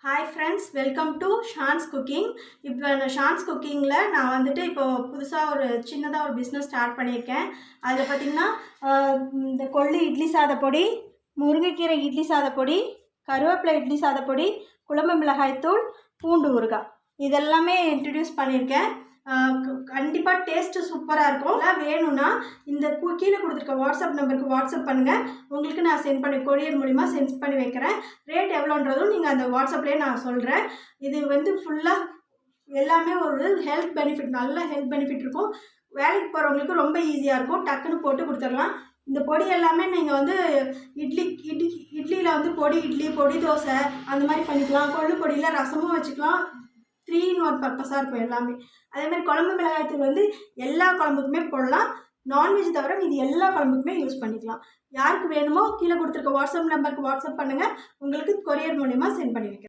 Hi friends, welcome to Shan's Cooking. இப்போ ஷான்ஸ் குக்கிங்கில் நான் வந்துட்டு இப்போ புதுசாக ஒரு சின்னதாக ஒரு பிஸ்னஸ் ஸ்டார்ட் பண்ணியிருக்கேன். அதில் பார்த்திங்கன்னா இந்த கொள்ளு இட்லி சாதப்பொடி, முருங்கைக்கீரை இட்லி சாதப்பொடி, கருவேப்பிலை இட்லி சாதப்பொடி, குழம்பு மிளகாய்த்தூள், பூண்டு ஊறுகாய் இதெல்லாமே இன்ட்ரடியூஸ் பண்ணியிருக்கேன். கண்டிப்பாக டேஸ்ட்டு சூப்பராக இருக்கும். எல்லாம் வேணும்னா இந்த கீழே கொடுத்துருக்க வாட்ஸ்அப் நம்பருக்கு வாட்ஸ்அப் பண்ணுங்கள். உங்களுக்கு நான் சென்ட் பண்ணி கொரியர் மூலிமா சென்ட் பண்ணி வைக்கிறேன். ரேட் எவ்வளோன்றதும் நீங்கள் அந்த வாட்ஸ்அப்லேயே நான் சொல்கிறேன். இது வந்து ஃபுல்லாக எல்லாமே ஒரு ஹெல்த் பெனிஃபிட், நல்ல ஹெல்த் பெனிஃபிட் இருக்கும். வேலைக்கு போகிறவங்களுக்கு ரொம்ப ஈஸியாக இருக்கும். டக்குன்னு போட்டு கொடுத்துடலாம். இந்த பொடி எல்லாமே நீங்கள் வந்து இட்லியில் வந்து பொடி இட்லி, பொடி தோசை அந்த மாதிரி பண்ணிக்கலாம். கொள்ளு பொடியில் ரசமும் வச்சுக்கலாம். 3-in-1 பர்பஸாக இருக்கும் எல்லாமே. அதேமாதிரி குழம்பு மிளகாய்த்தூள் வந்து எல்லா குழம்புக்குமே போடலாம். நான்வெஜ் தவிர இது எல்லா குழம்புக்குமே யூஸ் பண்ணிக்கலாம். யாருக்கு வேணுமோ கீழே கொடுத்துருக்க வாட்ஸ்அப் நம்பருக்கு வாட்ஸ்அப் பண்ணுங்கள். உங்களுக்கு கொரியர் மூலிமா சென்ட் பண்ணி வைக்கிறேன்.